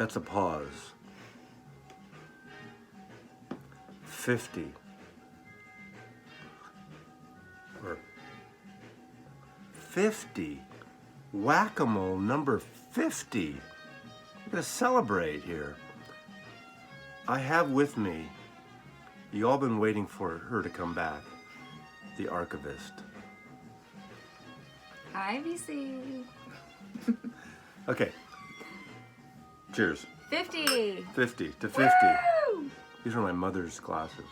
That's a pause. 50. Or 50. Whack-a-mole number 50. We're gonna celebrate here. I have with me, you all been waiting for her to come back, the Archivist. Hi, VC. Okay. Cheers. 50. 50 to 50. Woo! These are my mother's glasses.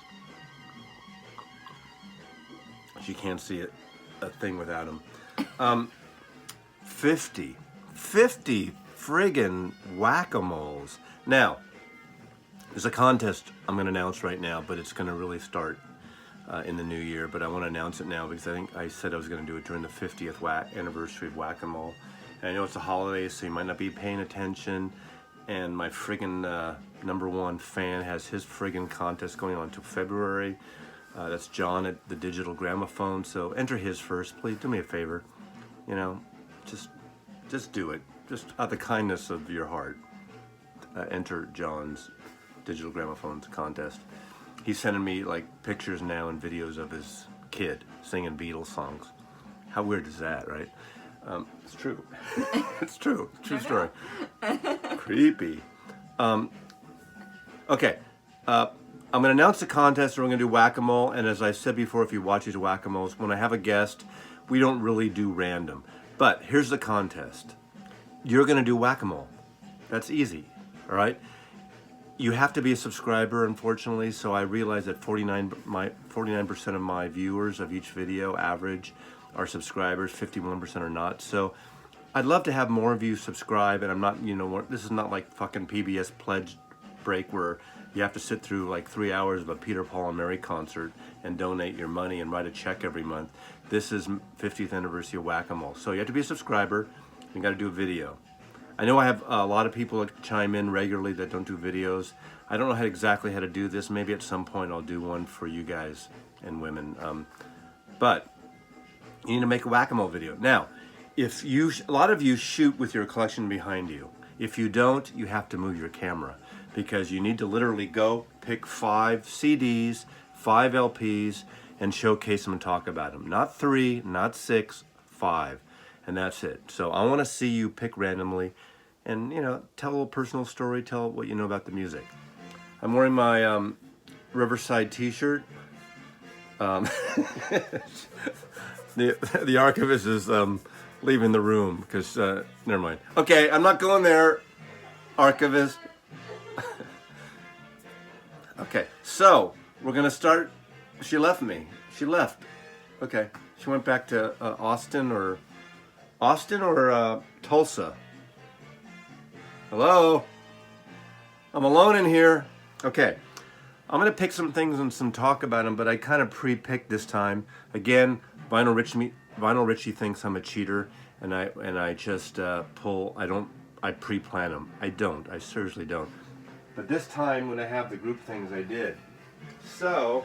She can't see a thing without them. 50 friggin' whack-a-moles. Now, there's a contest I'm going to announce right now, but it's going to really start in the new year. But I want to announce it now because I think I said I was going to do it during the 50th anniversary of Whack-a-Mole. And I know it's a holiday, so you might not be paying attention. And my friggin' #1 fan has his friggin' contest going on until February. That's John at the Digital Gramophone. So enter his first, please. Do me a favor. You know, just do it. Just out of the kindness of your heart. Enter John's Digital Gramophone's contest. He's sending me like pictures now and videos of his kid singing Beatles songs. How weird is that, right? It's true. It's true. True story. Creepy. Okay. I'm going to announce the contest, and we're going to do whack-a-mole. And as I said before, if you watch these whack-a-moles, when I have a guest, we don't really do random. But here's the contest. You're going to do whack-a-mole. That's easy. All right? You have to be a subscriber, unfortunately. So I realize that 49% of my viewers of each video, average, are subscribers. 51% are not. So I'd love to have more of you subscribe. And I'm not, you know, this is not like fucking PBS Pledge Break where you have to sit through like 3 hours of a Peter, Paul, and Mary concert and donate your money and write a check every month. This is 50th anniversary of Whack-a-Mole. So you have to be a subscriber. You got to do a video. I know I have a lot of people that chime in regularly that don't do videos. I don't know exactly how to do this. Maybe at some point I'll do one for you guys and women. But you need to make a whack-a-mole video. Now, if you, a lot of you shoot with your collection behind you. If you don't, you have to move your camera because you need to literally go pick 5 CDs, 5 LPs, and showcase them and talk about them. Not 3, not 6, 5. And that's it. So I want to see you pick randomly and, you know, tell a little personal story, tell what you know about the music. I'm wearing my Riverside t-shirt. The Archivist is leaving the room because, never mind. Okay, I'm not going there, Archivist. Okay, so we're going to start. She left me. She left. Okay, she went back to Austin or Tulsa. Hello? I'm alone in here. Okay, I'm going to pick some things and some talk about them, but I kind of pre-picked this time. Again, Vinyl Richie thinks I'm a cheater, and I just pull. I pre-plan them. I seriously don't. But this time when I have the group things, I did. So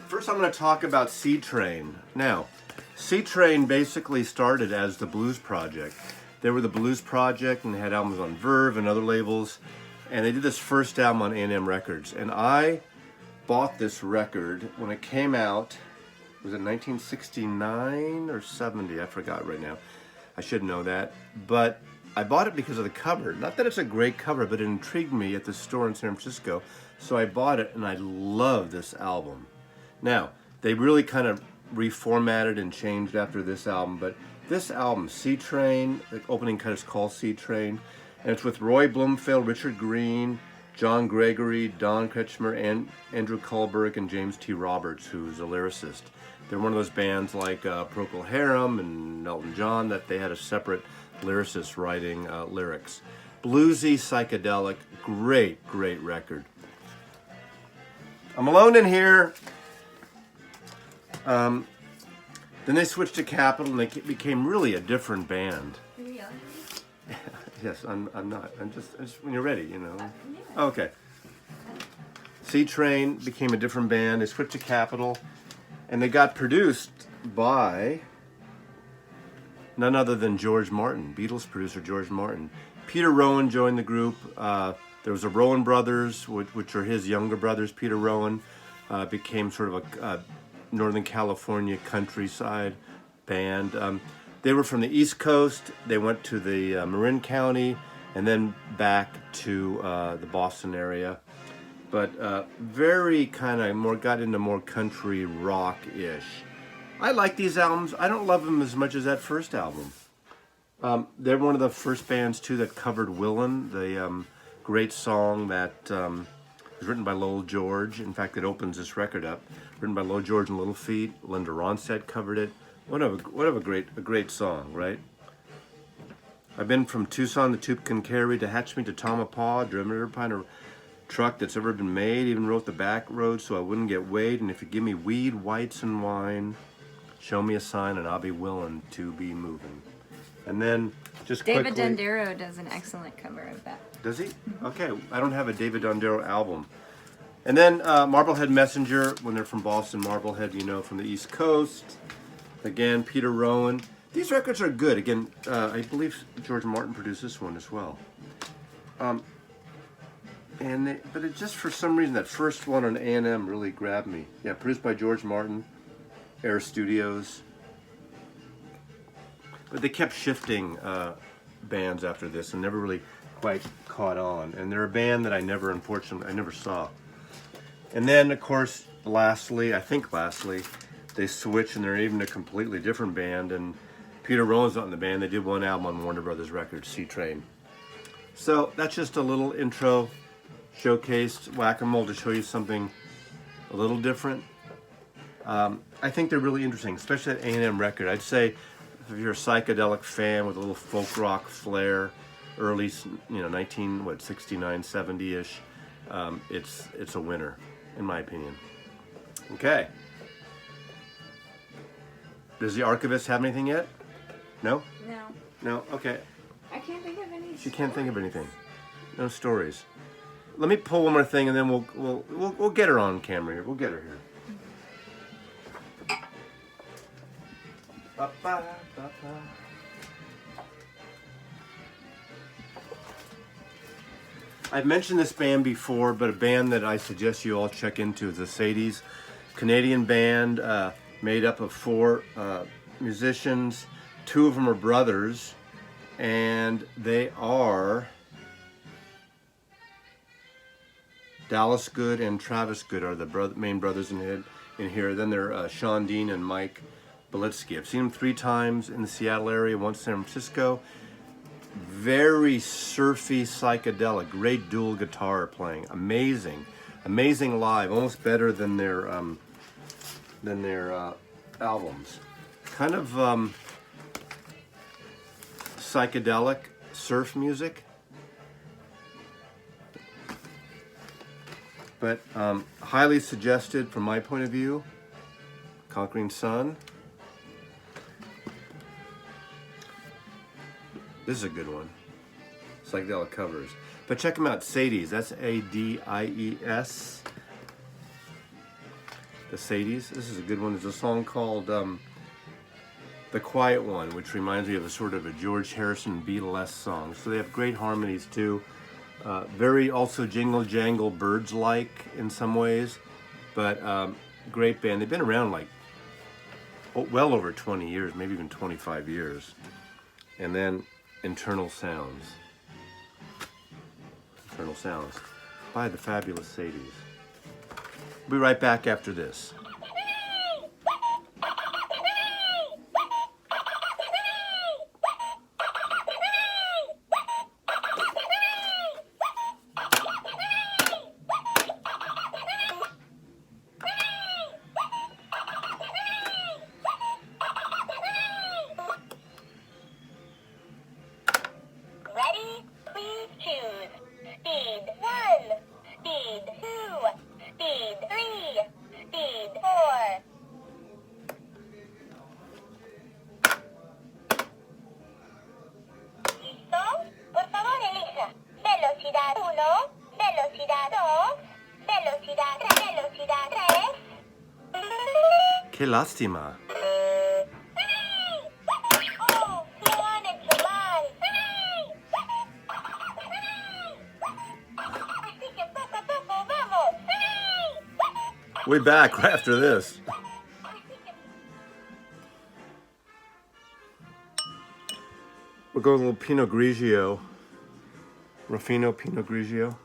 first I'm going to talk about C-Train. Now, C-Train basically started as the Blues Project. They were the Blues Project and they had albums on Verve and other labels. And they did this first album on A&M Records. And I bought this record when it came out. Was it 1969 or 70? I forgot right now. I should know that. But I bought it because of the cover. Not that it's a great cover, but it intrigued me at the store in San Francisco. So I bought it and I love this album. Now, they really kind of reformatted and changed after this album, but this album, C-Train, the opening cut is called C-Train, and it's with Roy Bloomfield, Richard Green, John Gregory, Don Kretschmer, and Andrew Kullberg, and James T. Roberts, who's a lyricist. They're one of those bands like Procol Harum and Elton John that they had a separate lyricist writing lyrics. Bluesy, psychedelic, great record. I'm alone in here. Then they switched to Capitol and they became really a different band. Are you yelling at me? Yes, I'm not. I'm just when you're ready, you know. Yeah. Okay. C-Train became a different band. They switched to Capitol, and they got produced by none other than George Martin, Beatles producer George Martin. Peter Rowan joined the group. There was the Rowan brothers, which are his younger brothers. Peter Rowan became sort of a Northern California countryside band. They were from the East Coast. They went to the Marin County and then back to the Boston area. But very kind of got into more country rock-ish. I like these albums. I don't love them as much as that first album. They're one of the first bands, too, that covered Willin', the great song that was written by Lowell George. In fact, it opens this record up. Written by Lowell George and Little Feat. Linda Ronstadt covered it. What a great song, right? I've been from Tucson to Tucumcari to Hatchme to Tamapaw, driven every kind of truck that's ever been made, even wrote the back road so I wouldn't get weighed. And if you give me weed, whites, and wine, show me a sign and I'll be willing to be moving. And then just David quickly, Dondero does an excellent cover of that. Does he? Okay, I don't have a David Dondero album. And then Marblehead Messenger, when they're from Boston, Marblehead, from the East Coast. Again, Peter Rowan. These records are good. Again, I believe George Martin produced this one as well. But it just, for some reason, that first one on A&M really grabbed me. Yeah, produced by George Martin, Air Studios. But they kept shifting bands after this and never really quite caught on. And they're a band that unfortunately, I never saw. And then, of course, lastly, they switched and they're even a completely different band. And Peter Rowan's not in the band. They did one album on Warner Brothers Records, C-Train. So that's just a little intro, showcased Whack-A-Mole to show you something a little different. I think they're really interesting, especially that A&M record. I'd say if you're a psychedelic fan with a little folk rock flair, early, 69, 70-ish, it's a winner, in my opinion. Okay. Does the Archivist have anything yet? No? No. No? Okay. I can't think of any. She can't think of anything. No stories. Let me pull one more thing and then we'll get her on camera here. We'll get her here. I've mentioned this band before, but a band that I suggest you all check into is the Sadies, Canadian band made up of 4 musicians. 2 of them are brothers, and they are Dallas Good and Travis Good are the main brothers in here. Then they're Sean Dean and Mike Belitsky. I've seen them 3 times in the Seattle area, once in San Francisco. Very surfy, psychedelic, great dual guitar playing, amazing live, almost better than their albums. Kind of psychedelic surf music, but highly suggested from my point of view. Conquering Sun. This is a good one. Psychedelic covers. But check them out, Sadies. That's A-D-I-E-S. The Sadies. This is a good one. There's a song called The Quiet One, which reminds me of a sort of a George Harrison Beatlesque song. So they have great harmonies too. Very also jingle jangle Birds-like in some ways. But great band. They've been around like well over 20 years, maybe even 25 years. And then Internal Sounds by the fabulous Sadies. We'll be right back after this. Qué lástima. We'll be back right after this. We're going a little Pinot Grigio. Ruffino Pinot Grigio.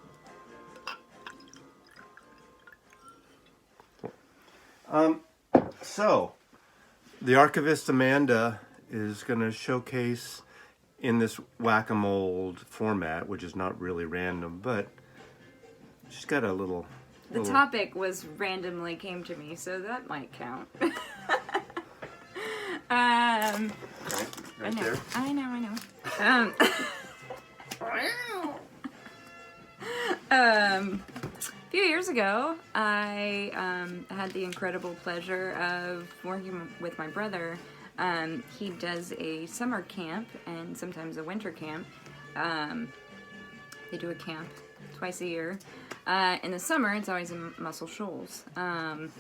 So, the Archivist Amanda is going to showcase in this whack-a-mole format, which is not really random, but she's got a little... The topic was randomly came to me, so that might count. Right I know. there. I know. A few years ago, I had the incredible pleasure of working with my brother. He does a summer camp and sometimes a winter camp. They do a camp twice a year. In the summer, it's always in Muscle Shoals. And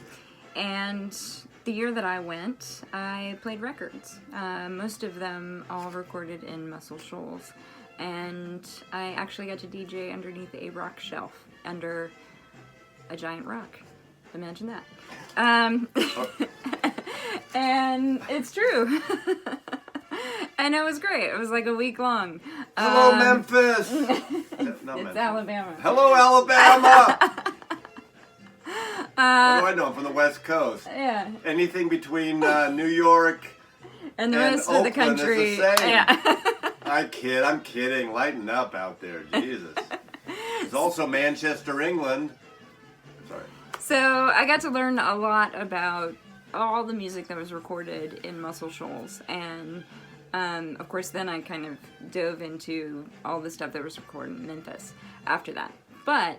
the year that I went, I played records. Most of them all recorded in Muscle Shoals. And I actually got to DJ underneath a rock shelf under a giant rock. Imagine that. And it's true. And it was great. It was like a week long. Hello, Memphis! It's Alabama. Hello, Alabama! What do I know? I'm from the West Coast. Yeah. Anything between New York And the rest of the Oakland country. is the same. Yeah. I'm kidding. Lighten up out there. Jesus. It's also Manchester, England. Sorry. So I got to learn a lot about all the music that was recorded in Muscle Shoals. And of course, then I kind of dove into all the stuff that was recorded in Memphis after that. But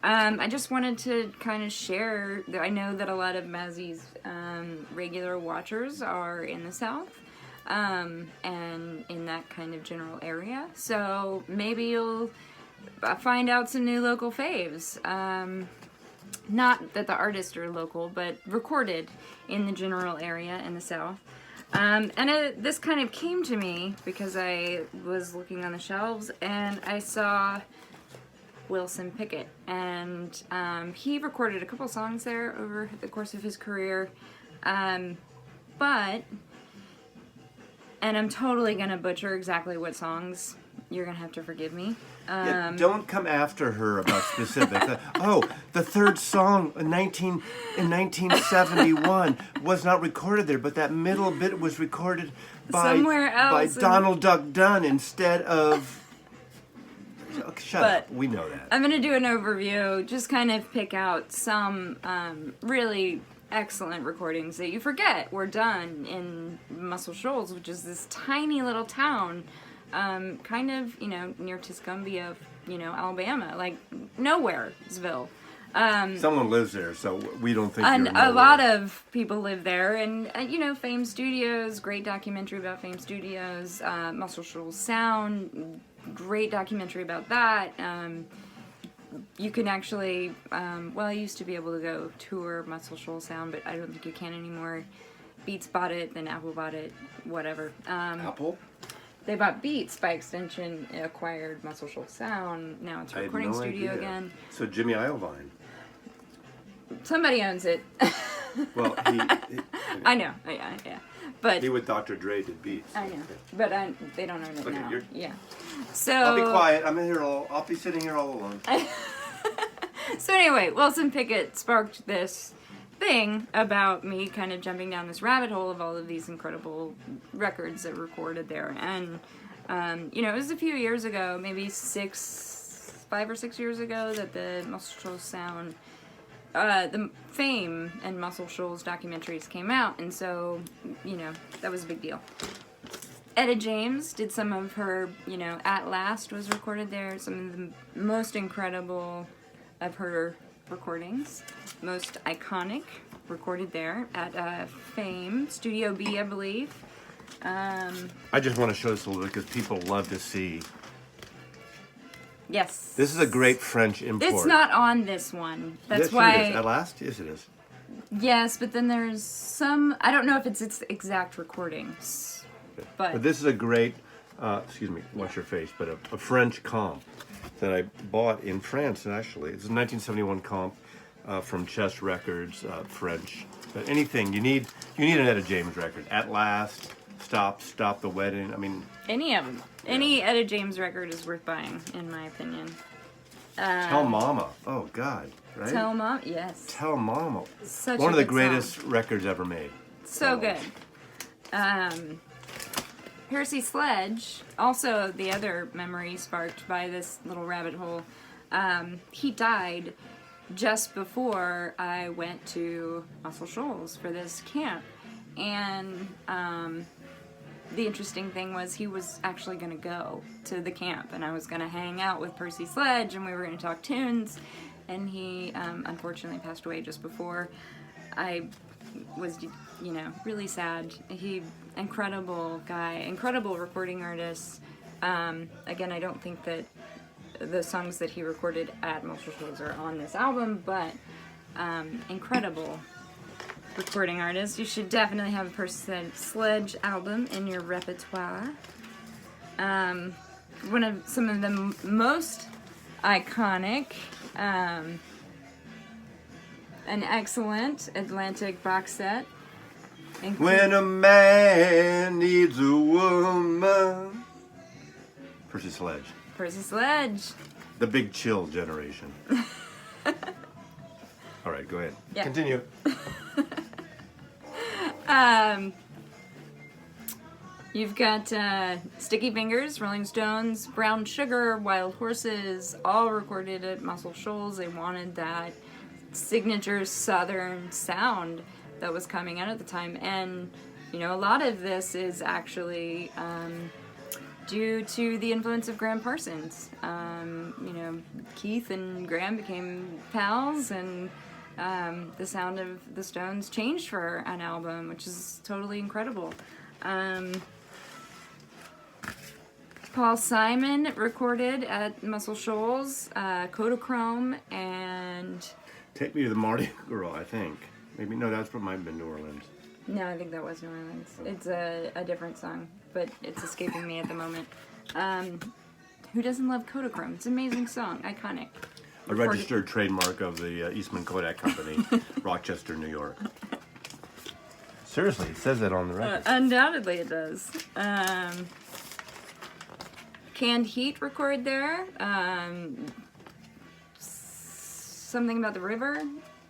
I just wanted to kind of share that I know that a lot of Mazzy's regular watchers are in the South and in that kind of general area. So maybe you'll find out some new local faves. Not that the artists are local, but recorded in the general area in the South. This kind of came to me because I was looking on the shelves and I saw Wilson Pickett, and he recorded a couple songs there over the course of his career, but, and I'm totally gonna butcher exactly what songs. You're gonna have to forgive me. Yeah, don't come after her about specifics. The third song in 1971 was not recorded there, but that middle bit was recorded by somewhere else by Donald Duck Dunn instead of. Okay, shut up. We know that. I'm going to do an overview, just kind of pick out some really excellent recordings that you forget were done in Muscle Shoals, which is this tiny little town, kind of, near Tuscumbia, Alabama, like nowheresville. Someone lives there, so we don't think And you're nowhere. a lot of people live there, and Fame Studios, great documentary about Fame Studios, Muscle Shoals Sound, great documentary about that. You can actually, I used to be able to go tour Muscle Shoals Sound, but I don't think you can anymore. Beats bought it, then Apple bought it, whatever. Apple? They bought Beats, by extension, acquired Muscle Shoals Sound. Now it's a recording studio again. So Jimmy Iovine. Somebody owns it. Well, I know, yeah. But he with Dr. Dre did Beats. I know, but they don't own it now. Yeah. So I'll be quiet. I'll be sitting here all alone. So anyway, Wilson Pickett sparked this thing about me kind of jumping down this rabbit hole of all of these incredible records that were recorded there. And, it was a few years ago, maybe 5 or 6 years ago, that the Muscle Shoals Sound, the Fame and Muscle Shoals documentaries came out. And so, that was a big deal. Etta James did some of her, At Last was recorded there. Some of the most incredible of her recordings, most iconic, recorded there at Fame, Studio B, I believe. I just want to show this a little bit because people love to see. Yes. This is a great French import. It's not on this one. That's Yes, why. It is. At Last? Yes, it is. Yes, but then there's some. I don't know if it's its exact recordings, but this is a great. Excuse me, watch your face. But a French comp that I bought in France. Actually, it's a 1971 comp. from Chess Records, French. But anything you need an Etta James record. At Last, Stop the Wedding. I mean, Any of them. Any Etta James record is worth buying, in my opinion. Tell Mama. Oh God, right? Tell Mom, yes. Tell Mama. Such One a of the good greatest song. records ever made. So good. Percy Sledge, also the other memory sparked by this little rabbit hole. He died just before I went to Muscle Shoals for this camp. And the interesting thing was he was actually going to go to the camp, and I was going to hang out with Percy Sledge, and we were going to talk tunes. And he unfortunately passed away just before. I was, really sad. Incredible guy, incredible recording artist. Again, I don't think that the songs that he recorded at Muscle Shoals are on this album, but incredible recording artist. You should definitely have a Percy Sledge album in your repertoire. One of some of the most iconic, an excellent Atlantic box set. When a man needs a woman. Percy Sledge. Percy Sledge. The Big Chill generation. All right, go ahead. Yeah. Continue. You've got Sticky Fingers, Rolling Stones, Brown Sugar, Wild Horses, all recorded at Muscle Shoals. They wanted that signature Southern sound that was coming out at the time. And, a lot of this is actually due to the influence of Graham Parsons. Keith and Graham became pals, and the sound of the Stones changed for an album, which is totally incredible. Paul Simon recorded at Muscle Shoals, Kodachrome, and... Take Me to the Mardi Gras, I think. Maybe, no, that's what might have been New Orleans. No, I think that was New Orleans. It's a different song, but it's escaping me at the moment. Who doesn't love Kodachrome? It's an amazing song, iconic. A registered trademark of the Eastman Kodak Company, Rochester, New York. Seriously, it says that on the record. Undoubtedly it does. Canned Heat recorded there. Something about the river.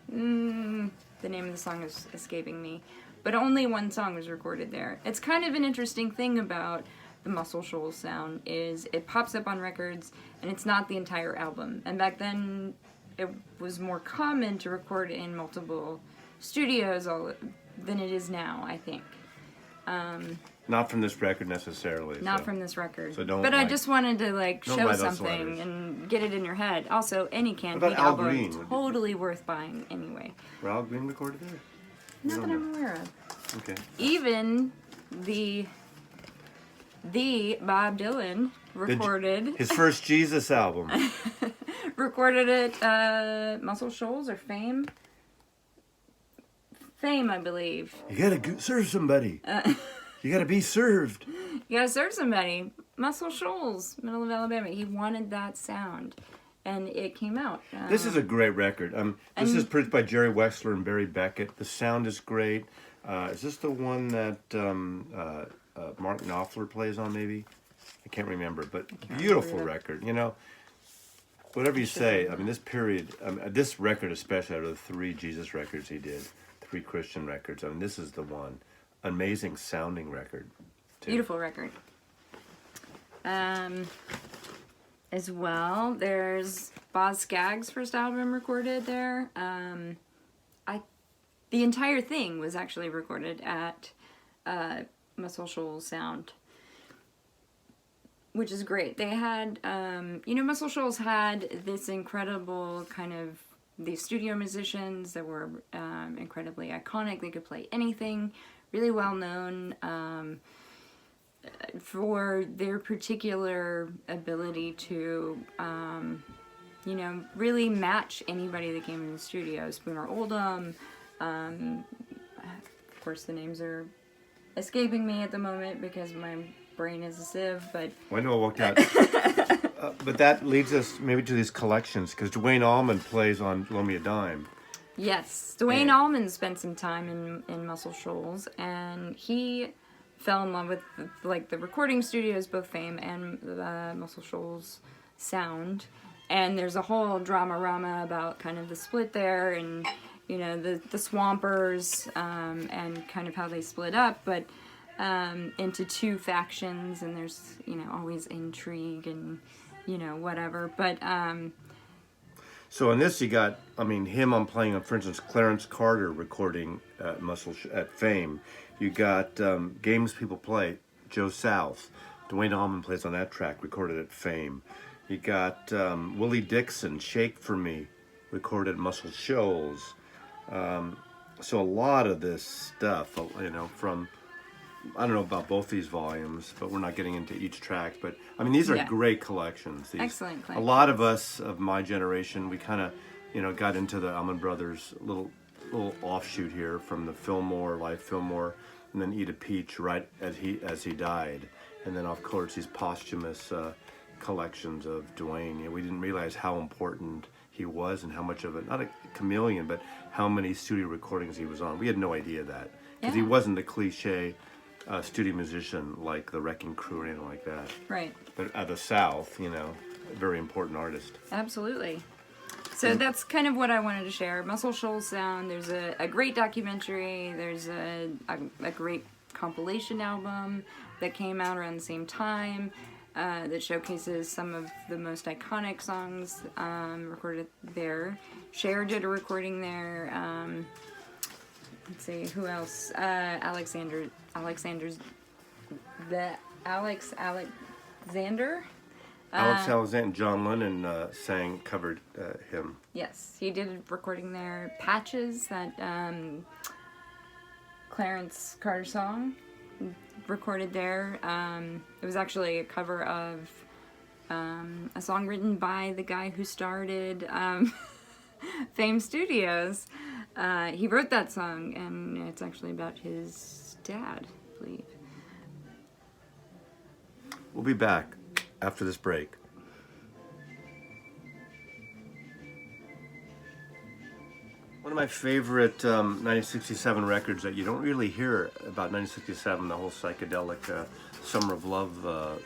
The name of the song is escaping me. But only one song was recorded there. It's kind of an interesting thing about the Muscle Shoals sound is it pops up on records and it's not the entire album. And back then it was more common to record in multiple studios than it is now, I think. Not from this record necessarily. Not from this record. So don't. But I just wanted to show write those something letters. And get it in your head. Also, any Canned What Heat about Al album Green? totally worth buying anyway. Were Al Green recorded there? Not that I'm aware of. Okay. Even the Bob Dylan recorded His first Jesus album. recorded at Muscle Shoals or Fame. Fame, I believe. You gotta serve somebody. You gotta be served. You gotta serve somebody. Muscle Shoals, middle of Alabama. He wanted that sound, and it came out. This is a great record. This is produced by Jerry Wexler and Barry Beckett. The sound is great. Is this the one that Mark Knopfler plays on, maybe? I can't remember, but beautiful record. Whatever you say, this period, this record especially, out of the 3 Jesus records he did, 3 Christian records, this is the one. Amazing sounding record. Too. Beautiful record. As well, there's Boz Scaggs' first album recorded there. The entire thing was actually recorded at Muscle Shoals Sound, which is great. They had, Muscle Shoals had this incredible kind of these studio musicians that were incredibly iconic. They could play anything, really well known for their particular ability to, really match anybody that came in the studio. Spooner Oldham. Of course, the names are escaping me at the moment because my brain is a sieve, but... I know I walked out. But that leads us maybe to these collections, because Dwayne Allman plays on Loan Me a Dime. Yes, Dwayne And- Allman spent some time in Muscle Shoals, and he fell in love with like the recording studios, both Fame and Muscle Shoals sound. And there's a whole drama-rama about kind of the split there, and you know the Swampers, and kind of how they split up, but into two factions, and there's always intrigue and whatever, but. So in this, you got, him on playing, for instance, Clarence Carter recording at at Fame. You got Games People Play, Joe South. Dwayne Allman plays on that track, recorded at Fame. You got Willie Dixon, Shake For Me, recorded at Muscle Shoals. So a lot of this stuff, from, I don't know about both these volumes, but we're not getting into each track. But these are Yeah. great collections. Excellent A collections. lot of us of my generation, we kind of, got into the Allman Brothers little offshoot here from the Fillmore, Live Fillmore, and then Eat a Peach right as he died, and then of course these posthumous collections of Dwayne. We didn't realize how important he was and how much of it, not a chameleon, but how many studio recordings he was on. We had no idea that because he Yeah. wasn't a cliche studio musician like the Wrecking Crew or anything like that. Right. But at the South, a very important artist. Absolutely. So that's kind of what I wanted to share. Muscle Shoals Sound. There's a great documentary. There's a great compilation album that came out around the same time that showcases some of the most iconic songs recorded there. Cher did a recording there. Let's see, who else? Alex Alexander. Alex Alexander, John Lennon covered him. Yes, he did a recording there. Patches, that Clarence Carter song, recorded there. It was actually a cover of a song written by the guy who started Fame Studios. He wrote that song, and it's actually about his dad, I believe. We'll be back after this break. One of my favorite 1967 records that you don't really hear about 1967, the whole psychedelic Summer of Love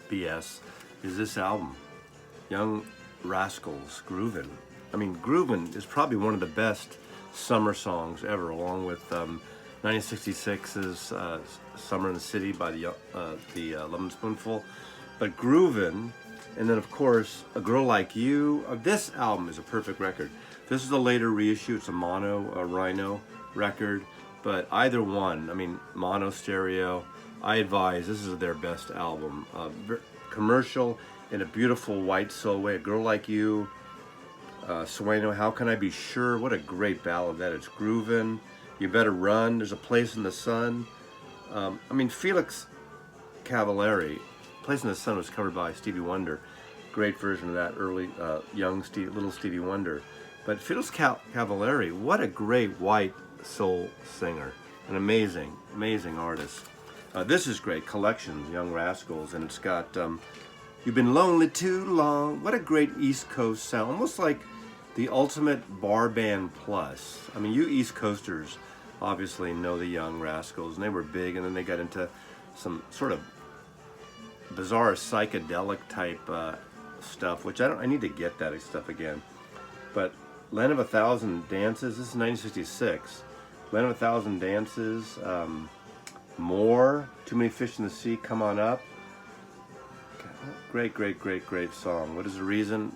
BS, is this album, Young Rascals, Groovin'. Groovin' is probably one of the best summer songs ever, along with 1966's Summer in the City by the Lemon Spoonful. But Groovin', and then of course A Girl Like You. This album is a perfect record. This is a later reissue. It's a Rhino record, but either one, mono stereo, I advise this is their best album. Commercial in a beautiful white soul way. A Girl Like You, Sueno, How Can I Be Sure? What a great ballad that is. Groovin', You Better Run, There's a Place in the Sun. Felix Cavallari, Place in the Sun was covered by Stevie Wonder. Great version of that early, little Stevie Wonder. But Felix Cavallari, what a great white soul singer. An amazing, amazing artist. This is great, Collections, Young Rascals, and it's got You've Been Lonely Too Long. What a great East Coast sound, almost like the ultimate bar band plus. You East Coasters obviously know the Young Rascals, and they were big, and then they got into some sort of bizarre psychedelic type stuff, which I need to get that stuff again. But Land of a Thousand Dances, this is 1966. Land of a Thousand Dances, More, Too Many Fish in the Sea, Come On Up. Great, great, great, great song. What is the reason?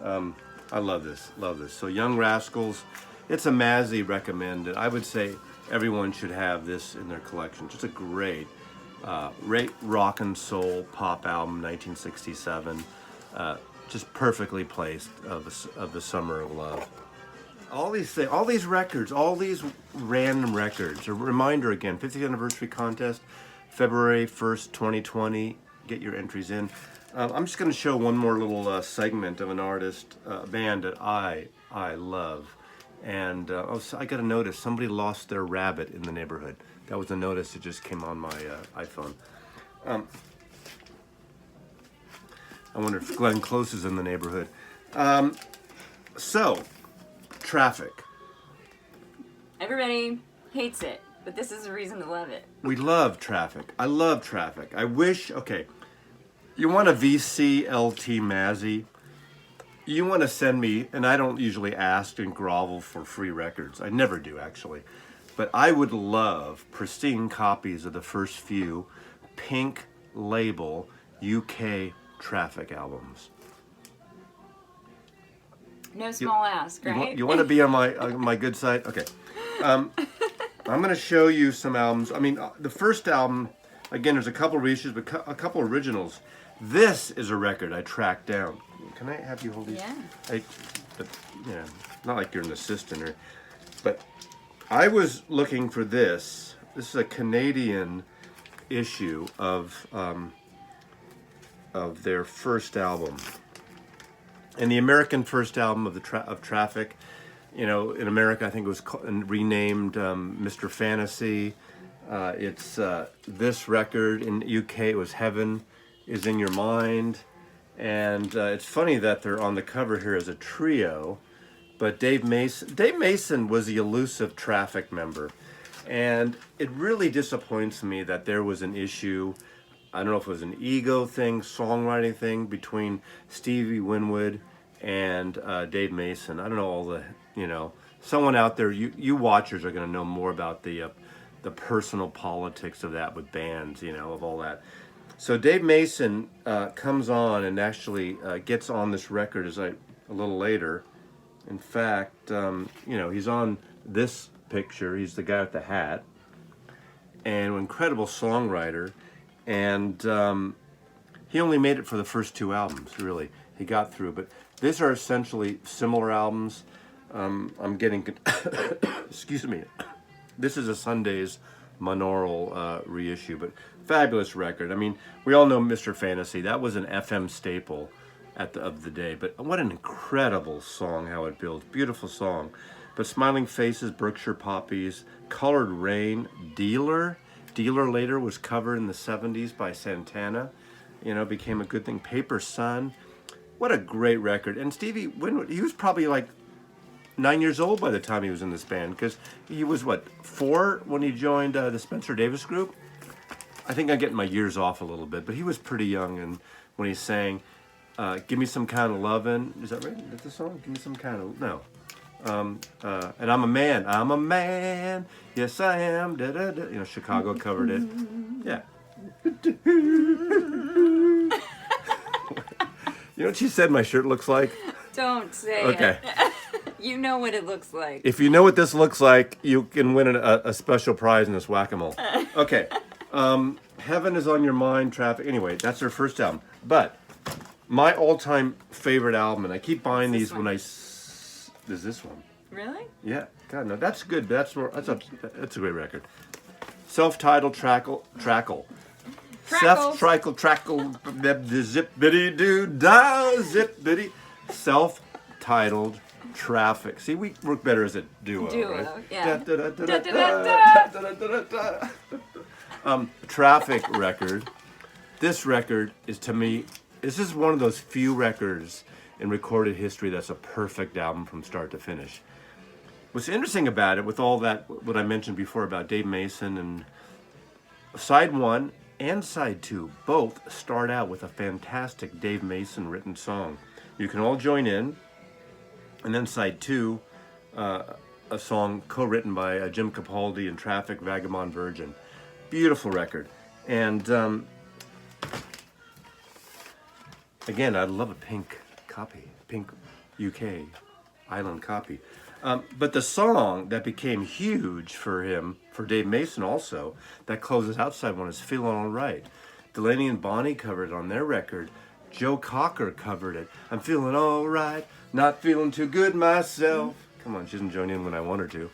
I love this, love this. So Young Rascals, it's a Mazzy recommended. I would say everyone should have this in their collection. Just a great rock and soul pop album, 1967. Just perfectly placed of the Summer of Love. All these records, all these random records. A reminder again, 50th anniversary contest, February 1st, 2020. Get your entries in. I'm just going to show one more little segment of an artist, band that I love. And I got a notice. Somebody lost their rabbit in the neighborhood. That was a notice that just came on my iPhone. I wonder if Glenn Close is in the neighborhood. So, Traffic. Everybody hates it, but this is a reason to love it. We love Traffic. I love Traffic. I wish, okay, you want a VCLT Mazzy? You want to send me, and I don't usually ask and grovel for free records. I never do, actually. But I would love pristine copies of the first few Pink Label UK Traffic albums. No small ask, right? You want to be on my good side? Okay. I'm going to show you some albums. I mean, the first album, again, there's a couple reissues, but a couple originals. This is a record I tracked down. Can I have you hold these? Yeah. Yeah, not like you're an assistant, but I was looking for this. This is a Canadian issue of their first album, and the American first album of Traffic. You know, in America, I think it was renamed Mr. Fantasy. It's this record. In UK, it was Heaven Is in Your Mind. And it's funny that they're on the cover here as a trio, but Dave Mason was the elusive Traffic member. And it really disappoints me that there was an issue, I don't know if it was an ego thing, songwriting thing, between Stevie Winwood and Dave Mason. I don't know all the, someone out there, you watchers are going to know more about the personal politics of that with bands, of all that. So Dave Mason comes on and actually gets on this record a little later. In fact, he's on this picture. He's the guy with the hat, and an incredible songwriter. And he only made it for the first two albums. Really, he got through. But these are essentially similar albums. I'm getting, excuse me. This is a Sunday's monaural reissue, but fabulous record. I mean, we all know Mr. Fantasy. That was an FM staple of the day. But what an incredible song, how it builds. Beautiful song. But Smiling Faces, Berkshire Poppies, Colored Rain, Dealer. Dealer later was covered in the 70s by Santana. Became a good thing. Paper Sun. What a great record. And Stevie Winwood, he was probably like 9 years old by the time he was in this band, because he was, 4 when he joined the Spencer Davis Group? I think I'm getting my years off a little bit, but he was pretty young, and when he sang, Give Me Some Kind of Lovin', is that right? Is that the song? Give Me Some Kind of, no. And I'm a man, yes I am, da-da-da. Chicago covered it. Yeah. You know what she said my shirt looks like? Don't say okay. it. You know what it looks like. If you know what this looks like, you can win a special prize in this whack-a-mole. Okay. Heaven Is on Your Mind, Traffic. Anyway, that's their first album. But my all-time favorite album, and I keep buying these when is this one. Really? Yeah. God, no, that's good. That's a great record. Self-titled Trackle. Self-titled Trackle. Zip-biddy-doo-dah, zip-biddy. Self-titled Traffic. See, we work better as a duo, right? Yeah. Traffic record. This record is, to me, this is one of those few records in recorded history that's a perfect album from start to finish. What's interesting about it, with all that, what I mentioned before about Dave Mason, and side 1 and side 2 both start out with a fantastic Dave Mason written song. You can all join in. And then side 2, a song co-written by Jim Capaldi and Traffic, Vagabond Virgin. Beautiful record. And again, I'd love a pink copy, pink UK island copy. But the song that became huge for him, for Dave Mason also, that closes out side 1 is Feelin' Alright. Delaney and Bonnie covered it on their record. Joe Cocker covered it. I'm feeling alright, not feeling too good myself. Come on, she doesn't join in when I want her to.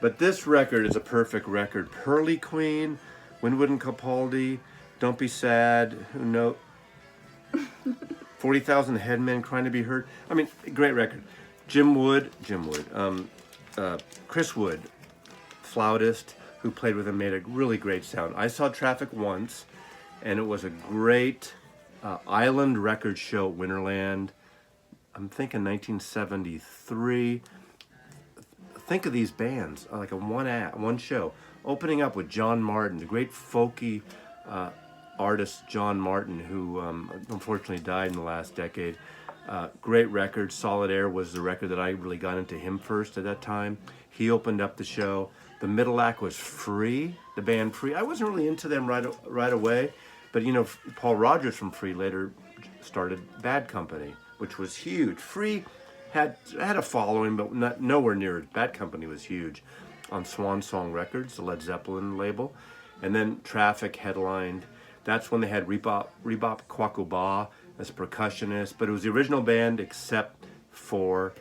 But this record is a perfect record. Pearly Queen, Winwood and Capaldi, Don't Be Sad, who know, 40,000 Headmen, Crying to Be Heard. I mean, great record. Chris Wood, flautist, who played with him, made a really great sound. I saw Traffic once, and it was a great island record show at Winterland. I'm thinking 1973. think of these bands like a one show, opening up with John Martin, the great folky artist John Martin, who unfortunately died in the last decade. Great record. Solid Air was the record that I really got into him first at that time. He opened up the show. The middle act was Free, the band Free. I wasn't really into them right away, but you know, Paul Rodgers from Free later started Bad Company, which was huge. Free had a following, but nowhere near it. Bad Company was huge on Swan Song Records, the Led Zeppelin label, and then Traffic headlined. That's when they had Rebop Kwakuba as a percussionist, but it was the original band except for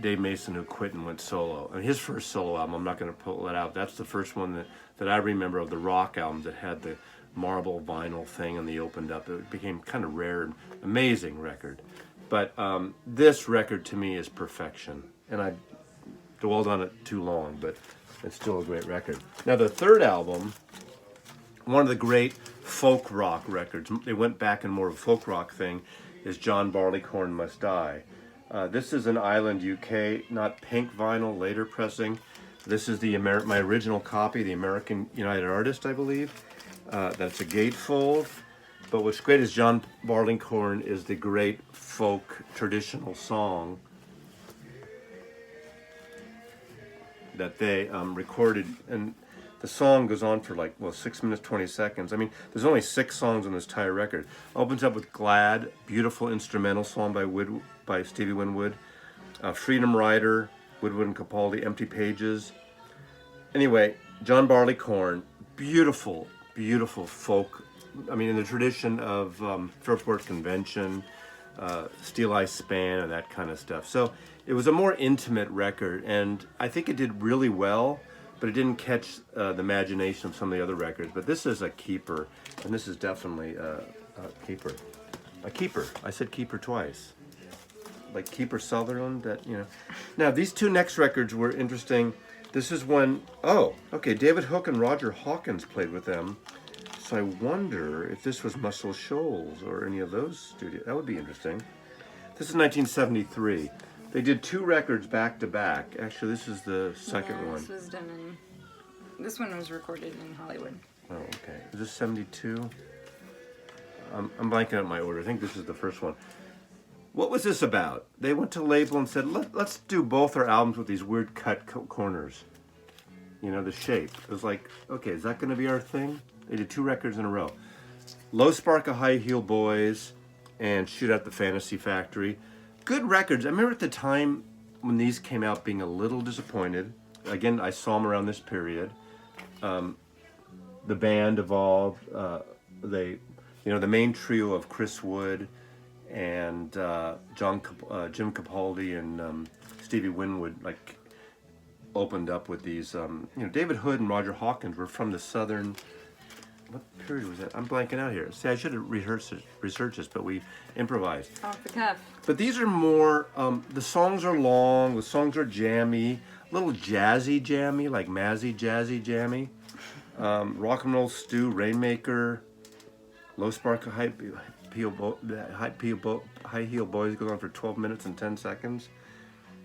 Dave Mason, who quit and went solo. And his first solo album, I'm not going to pull it out, that's the first one that I remember of the rock albums that had the marble vinyl thing and they opened up. It became kind of rare and amazing record. But this record to me is perfection. And I dwelled on it too long, but it's still a great record. Now the third album, one of the great folk rock records, they went back in more of a folk rock thing, is John Barleycorn Must Die. This is an Island UK, not pink vinyl, later pressing. This is my original copy, the American United Artist, I believe. That's a gatefold. But what's great is John Barleycorn is the great folk traditional song that they recorded, and the song goes on for 6 minutes 20 seconds. I mean, there's only 6 songs on this entire record. Opens up with Glad, beautiful instrumental song by Stevie Winwood. Freedom Rider, Woodward and Capaldi, Empty Pages. Anyway, John Barleycorn, beautiful, beautiful folk. I mean, in the tradition of Fairport Convention, Steel Eye Span, and that kind of stuff. So it was a more intimate record, and I think it did really well, but it didn't catch the imagination of some of the other records. But this is a keeper, and this is definitely a keeper. A keeper. I said keeper twice. Like Keeper Sutherland, Now, these two next records were interesting. This is when, David Hook and Roger Hawkins played with them. So I wonder if this was Muscle Shoals or any of those studios. That would be interesting. This is 1973. They did 2 records back to back. Actually, this is the second one. This was done this one was recorded in Hollywood. Oh, okay. Is this 72? I'm blanking out my order. I think this is the first one. What was this about? They went to label and said, let's do both our albums with these weird cut corners. The shape. It was like, okay, is that going to be our thing? They did 2 records in a row. Low Spark of High Heel Boys and Shoot Out the Fantasy Factory. Good records. I remember at the time when these came out being a little disappointed. Again, I saw them around this period. The band evolved. The main trio of Chris Wood and Jim Capaldi and Stevie Winwood opened up with these. David Hood and Roger Hawkins were from the southern. What period was that? I'm blanking out here. See, I should have researched this, but we improvised. Off the cuff. But these are more, the songs are long, the songs are jammy, a little jazzy jammy, like Mazzy jazzy jammy. Rock and Roll Stew, Rainmaker, Low Spark of High Heel Boys goes on for 12 minutes and 10 seconds.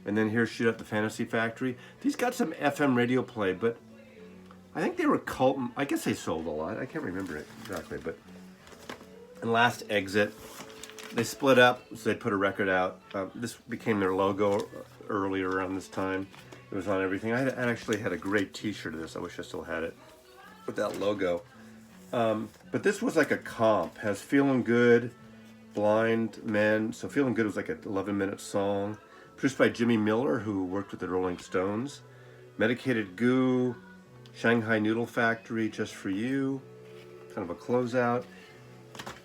And then here's Shoot Up the Fantasy Factory. These got some FM radio play, but I think they were cult. I guess they sold a lot. I can't remember it exactly, but. And Last Exit, they split up, so they put a record out. This became their logo earlier around this time. It was on everything. I actually had a great T-shirt of this. I wish I still had it with that logo. But this was like a comp. Has Feeling Good, Blind Men. So Feeling Good was like an 11-minute song. Produced by Jimmy Miller, who worked with the Rolling Stones. Medicated Goo, Shanghai Noodle Factory, Just For You. Kind of a closeout.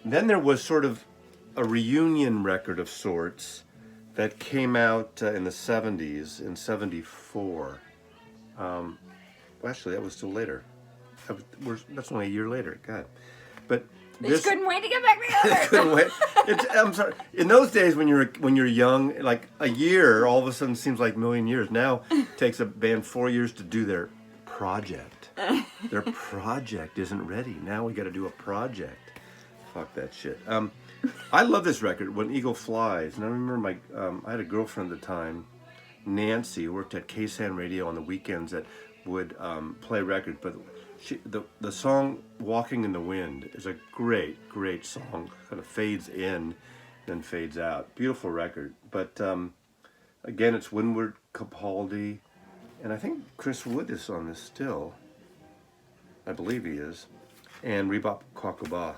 Then there was sort of a reunion record of sorts that came out in the 70s, in 74. Actually, that was still later. That's only a year later. God. But They just couldn't wait to get back together. couldn't wait. I'm sorry. In those days, when you're young, like a year, all of a sudden seems like a million years. Now, it takes a band 4 years to do their project. Their project isn't ready. Now we got to do a project. Fuck that shit. I love this record, When Eagle Flies. And I remember I had a girlfriend at the time Nancy, who worked at KSAN Radio on the weekends, that would play records. But the song "Walking in the Wind" is a great song. Kind of fades in, then fades out. Beautiful record. But again, it's Winwood Capaldi, and I think Chris Wood is on this still. I believe he is, and Rebop Kwakaba,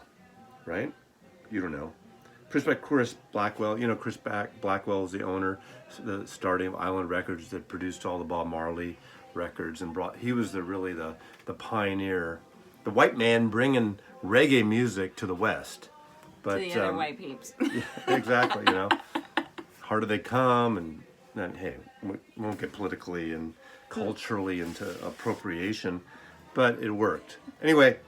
right? You don't know. Produced by Chris Blackwell. You know, Chris Blackwell is the owner, the starting of Island Records, that produced all the Bob Marley records, and he was really the pioneer, the white man bringing reggae music to the West. But, to the other white peeps. Yeah, exactly, you know. Harder They Come, and hey, we won't get politically and culturally into appropriation, but it worked. Anyway,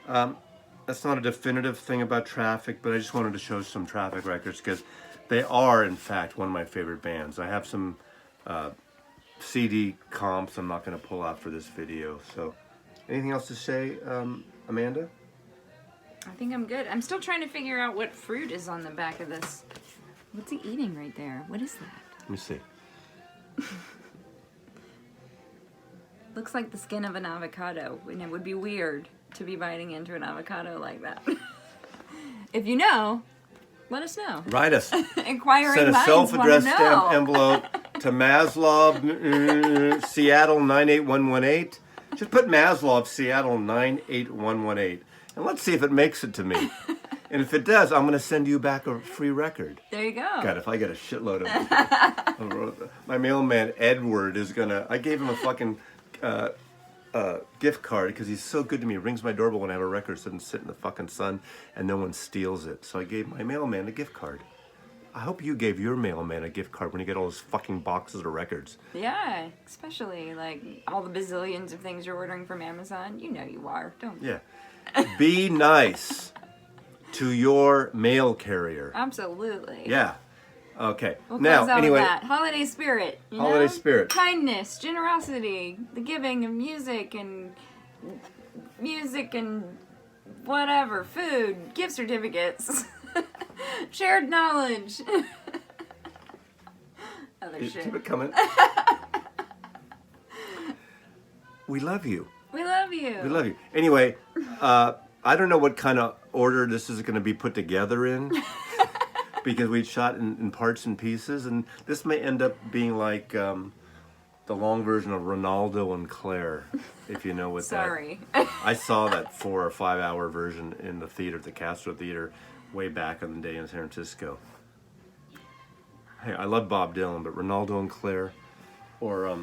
that's not a definitive thing about Traffic, but I just wanted to show some Traffic records because they are, in fact, one of my favorite bands. I have some CD comps I'm not going to pull out for this video. So, anything else to say, Amanda? I think I'm good. I'm still trying to figure out what fruit is on the back of this. What's he eating right there? What is that? Let me see. Looks like the skin of an avocado, and it would be weird to be biting into an avocado like that. If you know, let us know. Write us. Inquiring Send a minds self-addressed want to know. stamp envelope to Maslov, Seattle 98118. Just put Maslov, Seattle 98118. And let's see if it makes it to me. And if it does, I'm going to send you back a free record. There you go. God, if I get a shitload of my mailman, Edward, is going to... I gave him a fucking gift card because he's so good to me. He rings my doorbell when I have a record so it doesn't sit in the fucking sun and no one steals it. So I gave my mailman a gift card. I hope you gave your mailman a gift card when you get all those fucking boxes of records. Yeah, especially like all the bazillions of things you're ordering from Amazon. You know you are, don't you? Yeah. Be nice to your mail carrier. Absolutely. Yeah. Okay. We'll now, close out anyway, with that. Holiday spirit. You holiday know? spirit. Kindness, generosity, the giving of music and whatever, food, gift certificates, shared knowledge. Other shit. Keep it coming. We love you. We love you. We love you. Anyway, I don't know what kind of order this is going to be put together in. Because we shot in parts and pieces, and this may end up being like the long version of Ronaldo and Claire, if you know what Sorry. I saw that 4 or 5 hour version in the theater, the Castro Theater, way back in the day in San Francisco. Hey, I love Bob Dylan, but Ronaldo and Claire, or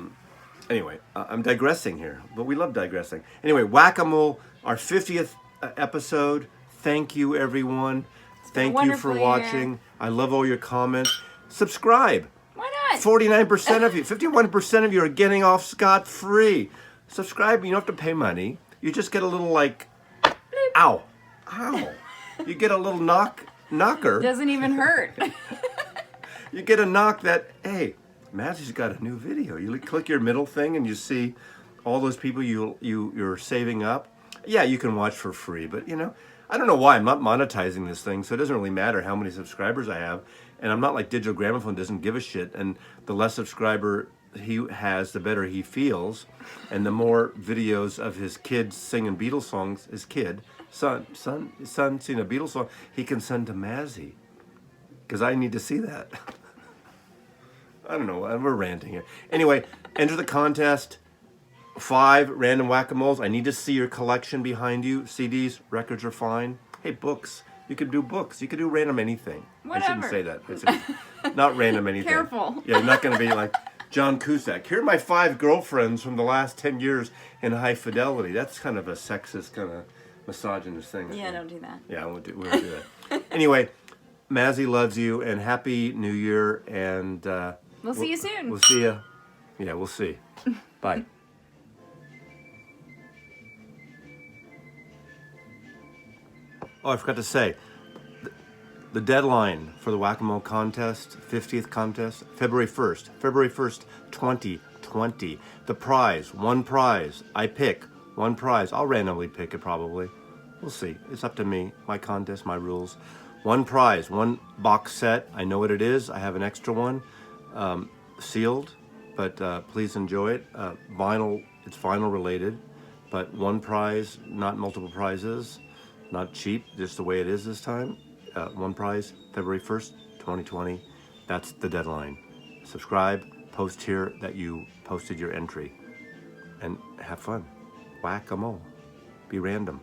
anyway, I'm digressing here, but we love digressing. Anyway, Whack-A-Mole, our 50th episode. Thank you, everyone. Thank you for watching. I love all your comments. Subscribe. Why not? 49% of you, 51% of you are getting off scot-free. Subscribe. You don't have to pay money. You just get a little like, ow, ow. You get a little knocker. Doesn't even hurt. You get a knock that, hey, Mazzy's got a new video. You click your middle thing and you see all those people you're saving up. Yeah, you can watch for free, but you know, I don't know why. I'm not monetizing this thing, so it doesn't really matter how many subscribers I have. And I'm not like Digital Gramophone doesn't give a shit. And the less subscriber he has, the better he feels. And the more videos of his kids singing Beatles songs, his son singing a Beatles song, he can send to Mazzy. Because I need to see that. I don't know. We're ranting here. Anyway, enter the contest. 5 random whack-a-moles. I need to see your collection behind you. CDs, records are fine. Hey, books. You could do books. You could do random anything. Whatever. I shouldn't say that. It's not random anything. Careful. Yeah, you're not going to be like John Cusack. Here are my 5 girlfriends from the last 10 years in high fidelity. That's kind of a sexist, kind of misogynist thing. Yeah, don't do that. Yeah, we won't do that. Anyway, Mazzy loves you, and Happy New Year, and We'll see you soon. We'll see you. Yeah, we'll see. Bye. Oh, I forgot to say, the deadline for the Whack-A-Mole contest, 50th contest, February 1st, 2020. The prize, one prize. I pick one prize. I'll randomly pick it probably. We'll see. It's up to me. My contest, my rules. One prize, one box set. I know what it is. I have an extra one, sealed, but please enjoy it. Vinyl, it's vinyl related, but one prize, not multiple prizes, not cheap, just the way it is this time. One prize, February 1st, 2020. That's the deadline. Subscribe, post here that you posted your entry, and have fun. Whack-a-mole. Be random.